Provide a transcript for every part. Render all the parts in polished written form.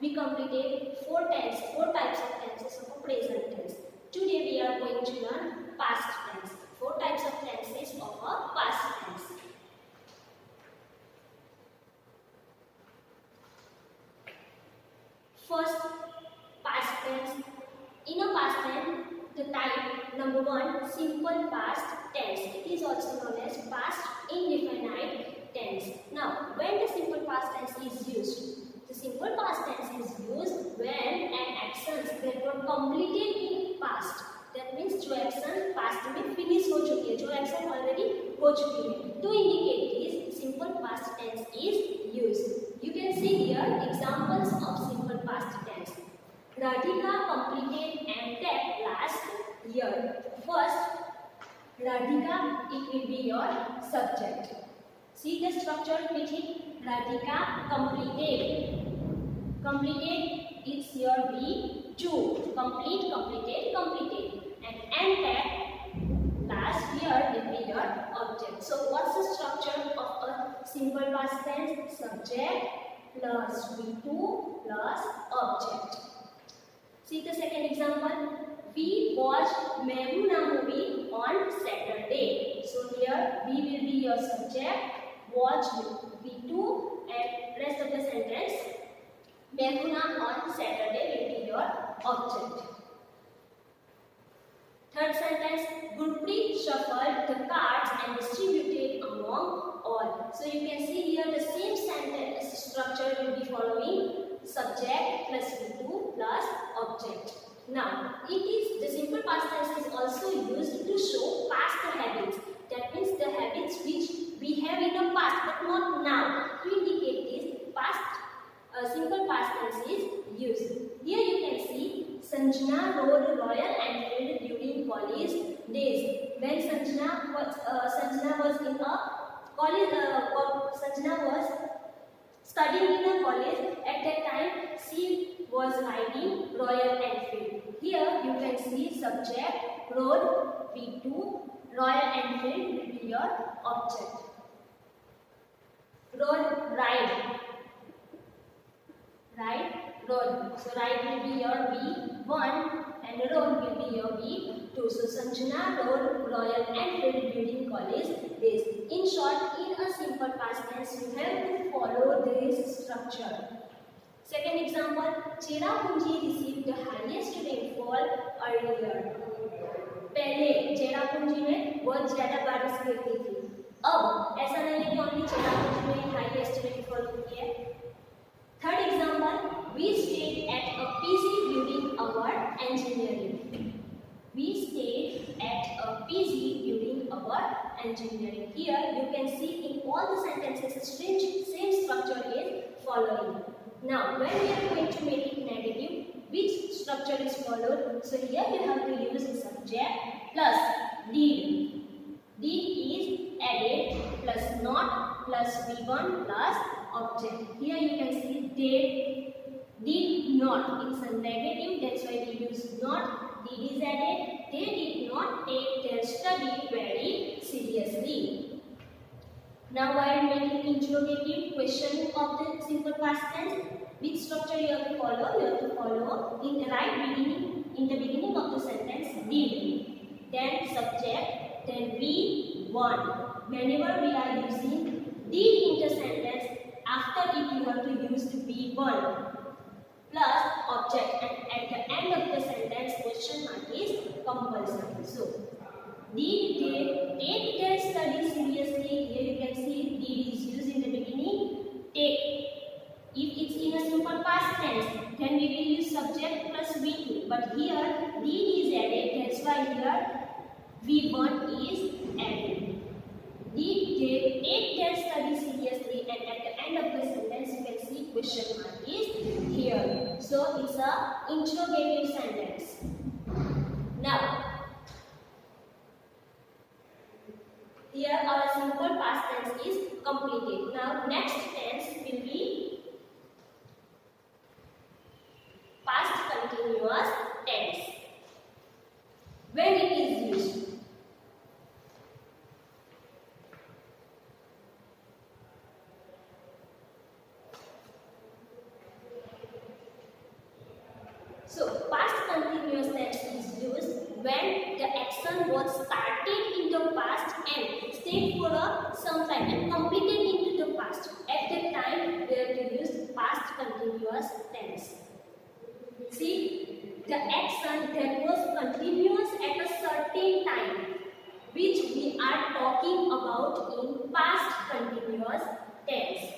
we completed four types of tenses of a present tense. Today we are going to learn past tense. Four types of tenses of a past tense. First, past tense. In a past tense, the type number one, simple past tense. It is also known as past indefinite tense. Now, when the simple past tense is used, the simple past tense is used when an actions that were completed in past. That means जो action past में finish हो चुकी है, जो action already हो चुकी है. To indicate this, simple past tense is used. You can see here examples of simple past tense. Radhika completed MTech last year. First, Radhika, it will be your subject. See the structure with it. Radhika completed. Completed, it's your V2. Complete, completed, completed. And MTech, last year will be your object. So what's the structure of a simple past tense? Subject plus V2 plus object. See the second example. We watched Mehuna movie on Saturday. So here we will be your subject. Watch V2 and rest of the sentence. Mehuna on Saturday will be your object. Third sentence. Gurpreet shuffled the cards and distributed among all. So you can see here the same sentence structure will be following. Subject plus V2 plus object. Now, the simple past tense is also used to show past habits. That means the habits which we have in the past but not now. To indicate this, simple past tense is used. Here you can see Sanjana rode Royal Enfield during college days. When Sanjana was in a college, Sanjana was studying in a college. At that time, she was riding Royal Enfield. Here you can see subject, road, V2, Royal Enfield will be your object. Road, ride. Ride, road. So ride will be your V1 and road will be your V2. So Sanjana rode Royal Enfield during college days. In short, in a simple past tense, you have to follow this structure. Second example, Cherrapunji received the highest rainfall earlier. पहले चेरापूंजी में बहुत ज़्यादा बारिश गिरती थी. अब ऐसा नहीं है कि ओनली चेरापूंजी में हाईएस्ट रेनफॉल होती है. Third example, we stayed at a PG during our engineering. We stayed at a PG during our engineering. Here you can see in all the sentences same structure is following. Now, when we are going to make it negative, which structure is followed? So here you have to use subject plus did. Did is added plus not plus V1 plus object. Here you can see did not. It's a negative, that's why we use not. Did is added. They did not take their study very seriously. Now while making interrogative questioning of the simple past tense, which structure you have to follow? You have to follow in the beginning of the sentence did, then subject, then V1. Whenever we are using did in the sentence, after it you have to use V1 plus object, and at the end of the sentence question mark is compulsory. So did they take their study seriously? Here you can see did is used in the beginning. Take. If it's in a simple past tense, then we will use subject plus V2. But here did is added. That's why here V1 is added. Did they take their study seriously? And at the end of the sentence, you can see question mark is here. So it's a interrogative sentence. Now, here our simple past tense is completed. Now next tense will be past continuous tense. When it is used. So, past continuous tense is used when the action was started in the past and stayed for some time and completed into the past. At that time, we have to use past continuous tense. See, the action that was continuous at a certain time, which we are talking about in past continuous tense,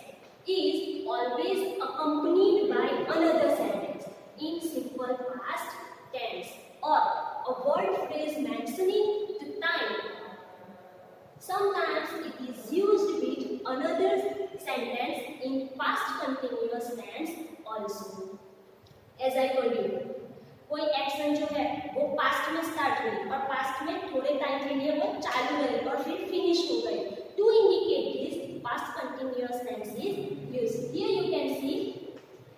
is always accompanied by another sentence in simple past tense or a word phrase mentioning the time. Sometimes it is used with another sentence in past continuous tense also. As I told you, कोई action जो है वो past में start हुई और past में थोड़े time के लिए वो चालू रही और फिर फिनिश हो गई. To indicate this, past continuous tense is used. Here you can see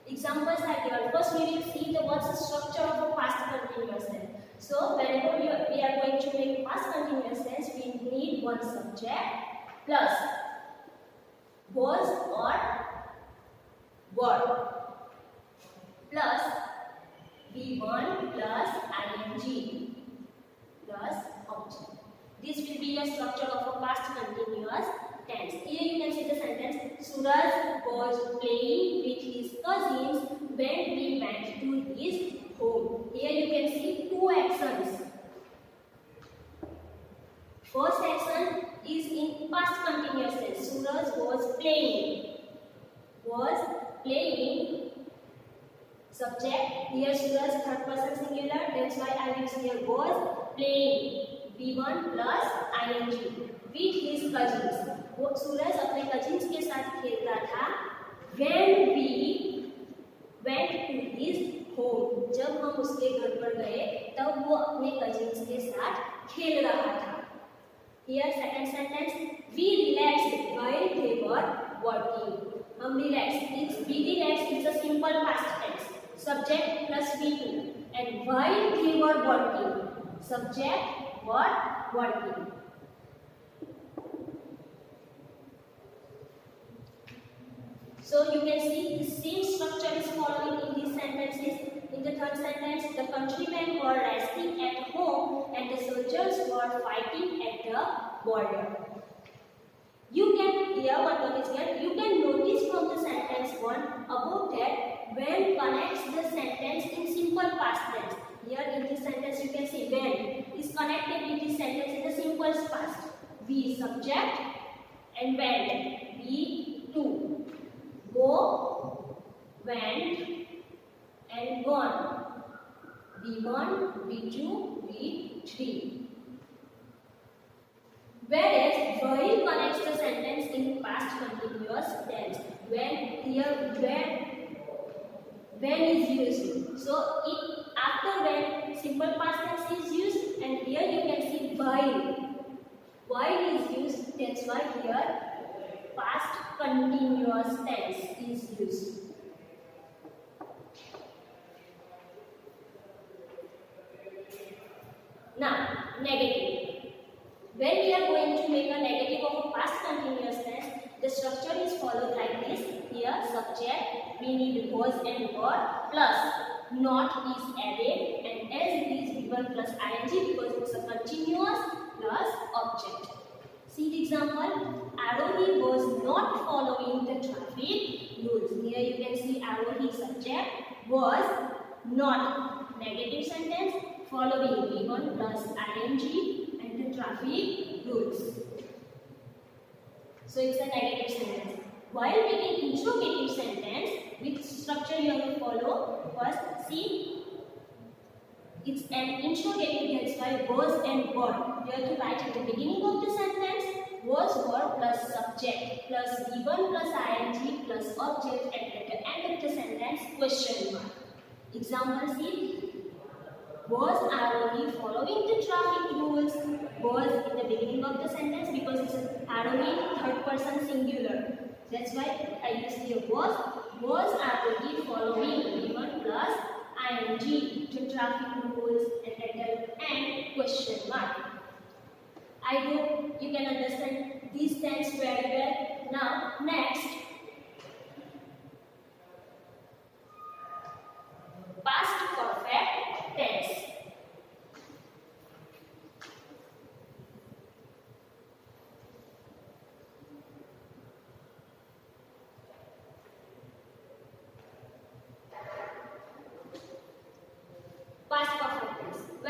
examples are given. First we will see what's the structure of a past continuous tense. So whenever we are going to make past continuous tense, we need one subject plus was or were plus V1 plus ing plus object. This will be a structure of a past continuous tense. Here you can see the sentence, Suraj was playing with his cousins when we went to his home. Here you can see two actions. First action is in past continuous tense. Suraj was playing. Was playing. Subject, here Suraj third person singular, that's why I use here was playing. V1 plus ing with his cousins. वो सूरज अपने cousins के साथ खेलता था. When we went to his home, जब हम उसके घर पर गए तब वो अपने cousins के साथ खेल रहा था. Here second sentence, we relaxed while they were working. हम relaxed. We relaxed is a simple past tense. Subject plus V2 and while they were working, subject were working. So you can see the same structure is following in these sentences. In the third sentence, the countrymen were resting at home and the soldiers were fighting at the border. You can, here one more is here, you can notice from the sentence 1 about that when connects the sentence in simple past tense. Here in this sentence you can see when is connected with this sentence in the simple past. We subject and went. We two. Go, went and gone. V1, V2, V3. Whereas while connects the sentence in past continuous tense. When here when is used. So it after when simple past tense is used and here you can see while. While is used, that's why here past continuous tense is used. Now negative. When we are going to make a negative of a past continuous tense, the structure is followed like this. Here subject, we need was and were plus not is added and as it is V1 plus ing because it's a continuous plus object. See the example, Arohi was not following the traffic rules. Here you can see Arohi subject was not negative sentence following V1 plus ing traffic rules. So it's a negative sentence. While making interrogative sentence, which structure you have to follow? First, see, it's an interrogative, that's why was and were. You have to write at the beginning of the sentence was, were plus subject plus V1 plus ing plus object and at the end of the sentence question mark. Example C. Was Arohi following the traffic rules? Was in the beginning of the sentence because it's Arohi third person singular. That's why I use here was. Was Arohi following V1 plus ing to traffic rules and at the end question mark. I hope you can understand these tense very well. Now next, past perfect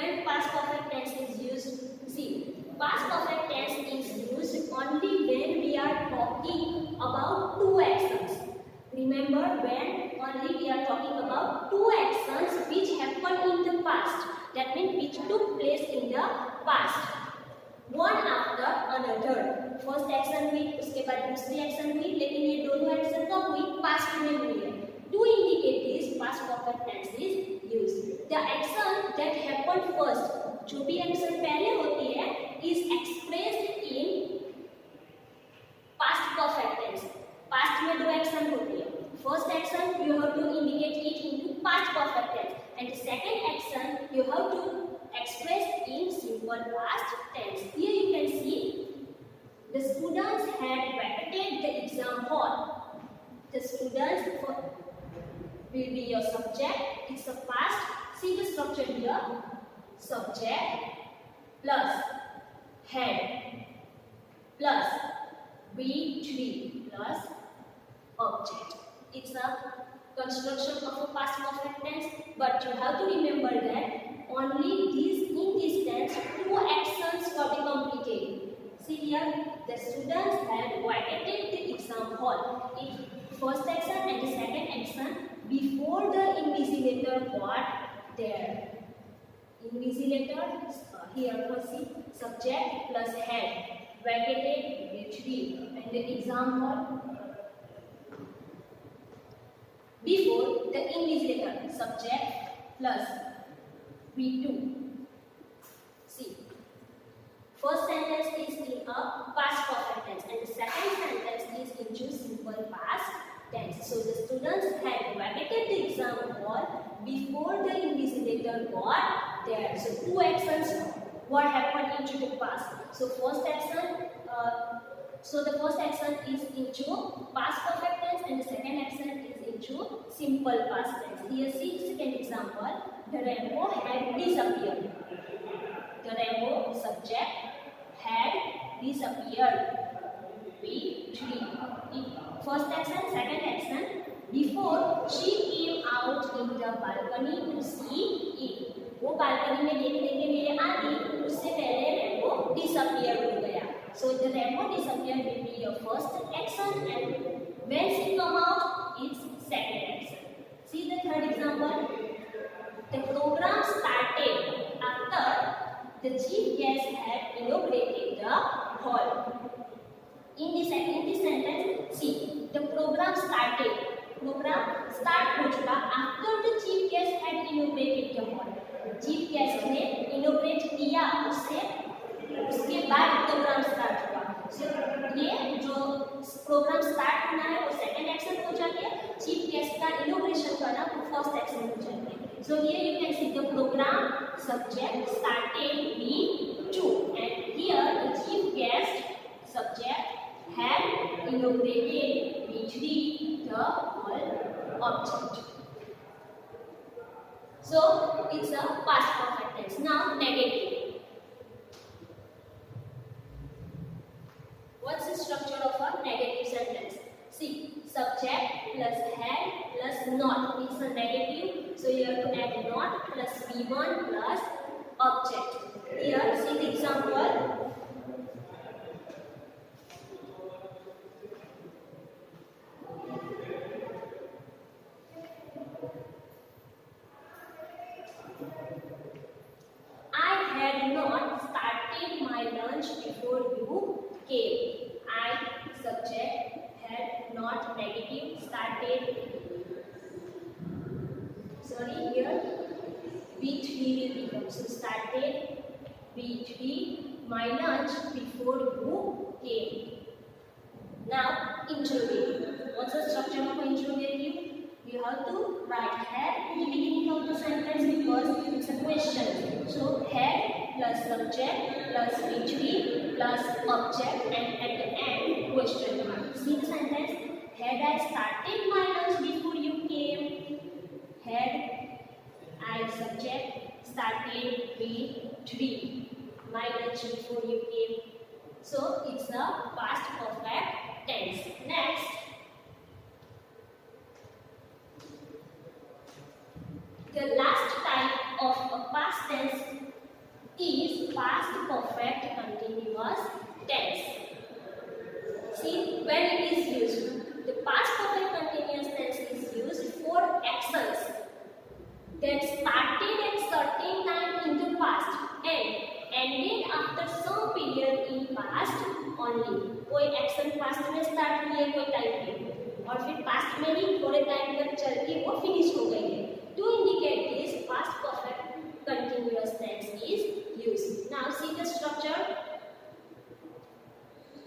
when past perfect tense is used? See, past perfect tense is used only when we are talking about two actions. Remember, when only we are talking about two actions which happened in the past. That means which took place in the past. One after another. First action हुई, उसके बाद दूसरी action हुई, लेकिन ये दोनों action कब हुई? पास्ट में हुई है. To indicate this, past perfect tense is used. The action that happened first, जो भी एक्शन पहले होती है, is expressed in past perfect tense. Past में दो एक्शन होती है. First action you have to indicate it into past perfect tense, and the second action you have to express in simple past tense. Here you can see the students had vacated the exam hall. The students will be your subject. It's a past. See the structure here. Subject plus had plus be3 plus object. It's a construction of a past perfect tense, but you have to remember that only in this tense two actions will be completed. See here, the students had vacated the exam hall. It first action and the second action before the invigilator got there. Invigilator here first see subject plus had vacated B3 and the exam hall. Before the invigilator subject plus B2. See, first sentence is in a past perfect tense and the second sentence is into simple past tense. So the students had vacated the exam hall before the invigilator got there. So two actions what happened into the past. So first action the first action is into past perfect tense and the second action is into simple past tense. Here see the second example. The rainbow had disappeared. The rainbow subject had disappeared. B3. First action, second action. Before she came out in the balcony to see it. वो balcony में देखने के लिए आई, उससे पहले rainbow disappear हो गया. So the rainbow disappear will be your first action, and when she come out, it's second action. See the third example. The program started after the chief guest had inaugurated the hall. In this sentence, see the program started. Program start हो चुका after the chief guest had inaugurated the hall. Chief guest ने inaugurate किया, उसके बाद programme start हुआ. So ये जो programme start होना है वो सेकंड एक्शन हो जाके चीफ गेस्ट का इनॉग्रेशन करना वो फर्स्ट एक्शन हो जाएंगे. So here you can see the program subject started B2 and here the chief guest subject had inaugurated B3 the whole object. So it's a past perfect tense. Now negative. What's the structure of a negative sentence? See, subject plus had plus not. It's a negative, so you have to add not plus V1 plus object. Here, see the example. I had not started my lunch before you came. I subject had not negative started. Sorry, here B3 will become. So started B3 my lunch before you came. Now interrogative. What's the structure of an interrogative? You have to write had in the beginning of the sentence because it's a question. So had plus subject plus B3 plus object and at the end question mark. See the sentence? Had I started my lunch before you came? Had I subject started B3 my lunch before you came. So it's a past perfect tense. Next. The last type of a past tense is past perfect continuous tense. See, when it is used, the past perfect continuous tense is used for actions that started at certain time in the past and ended after some period in past only. कोई action past में start हुई है कोई time पे और फिर past में ही थोड़े टाइम तक चल के वो फिनिश हो गई है. To indicate this, past perfect continuous tense is used. Now see the structure.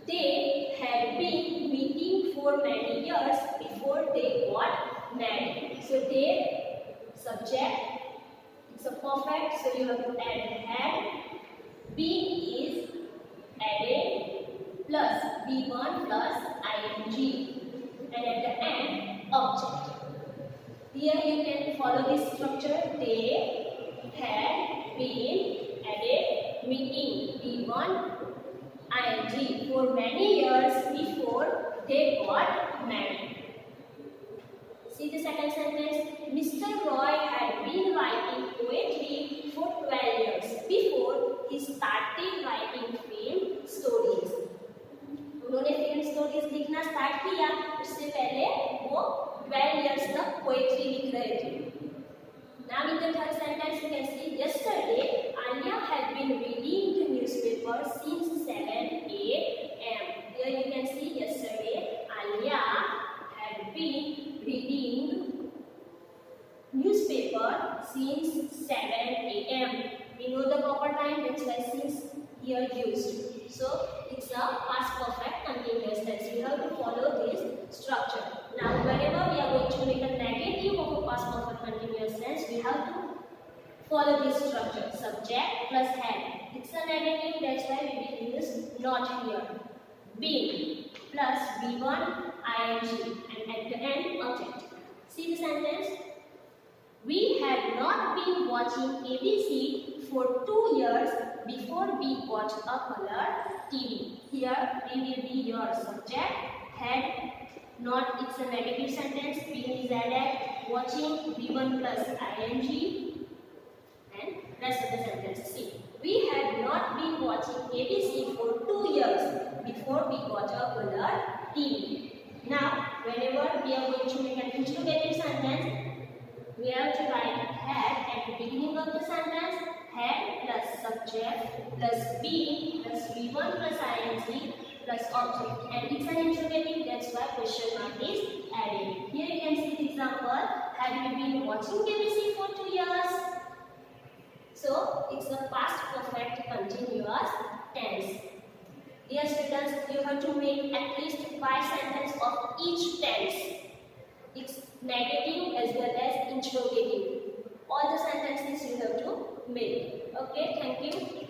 They had been meeting for many years before they got married. So they subject, it's a perfect, so you have to add had. Been is added plus be1 plus ing and at the end object. Here you can follow this structure. They had been added meeting be1 ing for many years before they got married. See the second sentence. Mr. Roy had been writing poetry for 12 years before he started writing film stories. उन्होंने film stories लिखना start किया, उससे पहले वो 12 years तक poetry लिख रहे थे. Now in the third sentence you can see yesterday Alia had been reading the newspaper since 7 a.m. Here you can see yesterday Alia had been reading newspaper since 7 a.m. We know the proper time, that's why since here used. So it's a past perfect continuous tense. We have to follow this structure. Now whenever we are going to make a negative of a past perfect continuous tense, we have to follow this structure. Subject plus had. It's a negative, that's why we will use not here. Been plus be1 ing and at the end object. See the sentence. We had not been watching ABC for 2 years before we watched a color TV. Here we will be your subject. Had not, it's a negative sentence. Been is added. Watching be1 plus ing and rest of the sentence. See, we had not been watching ABC for 2 years before we got a color TV. Now, whenever we are going to make an interrogative sentence, we have to write had at the beginning of the sentence. Had plus subject plus be plus be1 plus ing plus object, and it's an interrogative, that's why question mark is added. Here you can see the example. Have you been watching BBC for 2 years? So it's a past perfect continuous tense. Dear students, you have to make at least 5 sentences of each tense. It's negative as well as interrogative. All the sentences you have to make. Okay, thank you.